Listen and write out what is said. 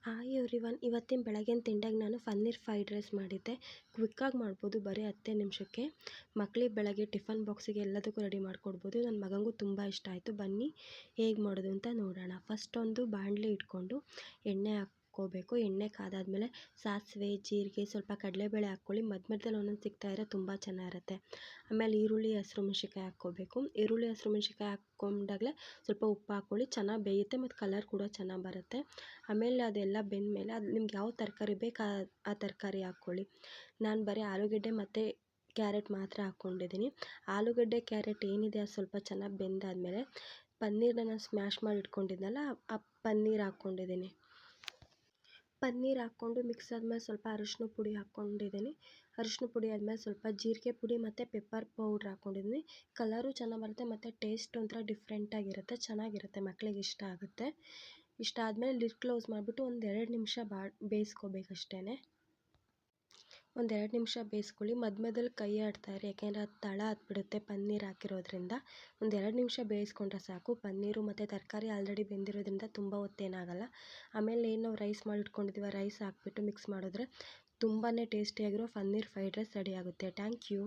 Hi everyone, ಇವತ್ತಿನ ಬೆಳಗಿನ ತಿಂಡಿಯಾಗ ನಾನು ಪನ್ನೀರ್ ಫ್ರೈಡ್ ರೈಸ್ ಮಾಡಿದ್ದೆ. ಕ್ವಿಕ್ಕಾಗಿ ಮಾಡ್ಬೋದು, ಬರೀ 10 ನಿಮಿಷಕ್ಕೆ. ಮಕ್ಕಳಿಗೆ ಬೆಳಗ್ಗೆ ಟಿಫನ್ ಬಾಕ್ಸಿಗೆ ಎಲ್ಲದಕ್ಕೂ ರೆಡಿ ಮಾಡಿಕೊಡ್ಬೋದು. ನನ್ನ ಮಗನಿಗೂ ತುಂಬ ಇಷ್ಟ ಆಯಿತು. ಬನ್ನಿ ಹೇಗೆ ಮಾಡೋದು ಅಂತ ನೋಡೋಣ. ಫಸ್ಟ್ ಒಂದು ಬಾಣಲಿ ಇಟ್ಕೊಂಡು ಎಣ್ಣೆ ಹಾಕ್ಕೋಬೇಕು. ಎಣ್ಣೆ ಕಾದಾದ್ಮೇಲೆ ಸಾಸಿವೆ, ಜೀರಿಗೆ, ಸ್ವಲ್ಪ ಕಡಲೆಬೇಳೆ ಹಾಕ್ಕೊಳ್ಳಿ. ಮಧ್ಯದಲ್ಲಿ ಒಂದೊಂದು ಸಿಗ್ತಾಯಿದ್ರೆ ತುಂಬ ಚೆನ್ನಾಗಿರುತ್ತೆ. ಆಮೇಲೆ ಈರುಳ್ಳಿ, ಹಸಿಮೆಣ್ಸಿನ್ಕಾಯಿ ಹಾಕ್ಕೋಬೇಕು. ಈರುಳ್ಳಿ, ಹಸಿಮೆಣ್ಸಿನ್ಕಾಯಿ ಹಾಕ್ಕೊಂಡಾಗಲೇ ಸ್ವಲ್ಪ ಉಪ್ಪು ಹಾಕ್ಕೊಳ್ಳಿ. ಚೆನ್ನಾಗಿ ಬೇಯುತ್ತೆ ಮತ್ತು ಕಲರ್ ಕೂಡ ಚೆನ್ನಾಗಿ ಬರುತ್ತೆ. ಆಮೇಲೆ ಅದೆಲ್ಲ ಬೆಂದಮೇಲೆ ಅದು ನಿಮ್ಗೆ ಯಾವ ತರಕಾರಿ ಬೇಕು ಆ ತರಕಾರಿ ಹಾಕ್ಕೊಳ್ಳಿ. ನಾನು ಬರೀ ಆಲೂಗಡ್ಡೆ ಮತ್ತು ಕ್ಯಾರೆಟ್ ಮಾತ್ರ ಹಾಕ್ಕೊಂಡಿದ್ದೀನಿ. ಆಲೂಗಡ್ಡೆ, ಕ್ಯಾರೆಟ್ ಏನಿದೆ ಅದು ಸ್ವಲ್ಪ ಚೆನ್ನಾಗಿ ಬೆಂದಾದಮೇಲೆ ಪನ್ನೀರನ್ನ ನಾನು ಸ್ಮ್ಯಾಶ್ ಮಾಡಿ ಇಟ್ಕೊಂಡಿದ್ನಲ್ಲ, ಆ ಪನ್ನೀರ್ ಹಾಕ್ಕೊಂಡಿದ್ದೀನಿ. ಪನ್ನೀರ್ ಹಾಕ್ಕೊಂಡು ಮಿಕ್ಸ್ ಆದಮೇಲೆ ಸ್ವಲ್ಪ ಅರಿಶಿನ ಪುಡಿ ಹಾಕ್ಕೊಂಡಿದ್ದೀನಿ. ಅರಿಶಿನ ಪುಡಿ ಆದಮೇಲೆ ಸ್ವಲ್ಪ ಜೀರಿಗೆ ಪುಡಿ ಮತ್ತು ಪೆಪ್ಪರ್ ಪೌಡ್ರ್ ಹಾಕ್ಕೊಂಡಿದ್ದೀನಿ. ಕಲರು ಚೆನ್ನಾಗಿ ಬರುತ್ತೆ ಮತ್ತು ಟೇಸ್ಟ್ ಒಂಥರ ಡಿಫ್ರೆಂಟಾಗಿರುತ್ತೆ, ಚೆನ್ನಾಗಿರುತ್ತೆ, ಮಕ್ಕಳಿಗೆ ಇಷ್ಟ ಆಗುತ್ತೆ. ಇಷ್ಟ ಆದಮೇಲೆ ಲಿಡ್ ಕ್ಲೋಸ್ ಮಾಡಿಬಿಟ್ಟು ಒಂದು 2 ನಿಮಿಷ ಬೇಯಿಸ್ಕೋಬೇಕಷ್ಟೇ. ಒಂದು 2 ನಿಮಿಷ ಬೇಯಿಸ್ಕೊಳ್ಳಿ. ಮಧ್ಯದಲ್ಲಿ ಕೈ ಆಡ್ತಾಯಿರಿ, ಯಾಕೆಂದರೆ ಅದು ತಳ ಹತ್ಬಿಡುತ್ತೆ ಪನ್ನೀರ್ ಹಾಕಿರೋದ್ರಿಂದ. ಒಂದು 2 ನಿಮಿಷ ಬೇಯಿಸ್ಕೊಂಡ್ರೆ ಸಾಕು. ಪನ್ನೀರು ಮತ್ತು ತರಕಾರಿ ಆಲ್ರೆಡಿ ಬೆಂದಿರೋದ್ರಿಂದ ತುಂಬ ಹೊತ್ತೇನಾಗಲ್ಲ. ಆಮೇಲೆ ಏನು ರೈಸ್ ಮಾಡಿಟ್ಕೊಂಡಿದ್ದೀವಿ, ರೈಸ್ ಹಾಕ್ಬಿಟ್ಟು ಮಿಕ್ಸ್ ಮಾಡಿದ್ರೆ ತುಂಬಾ ಟೇಸ್ಟಿಯಾಗಿರೋ ಪನ್ನೀರ್ ಫ್ರೈಡ್ ರೈಸ್ ರೆಡಿ ಆಗುತ್ತೆ. Thank you.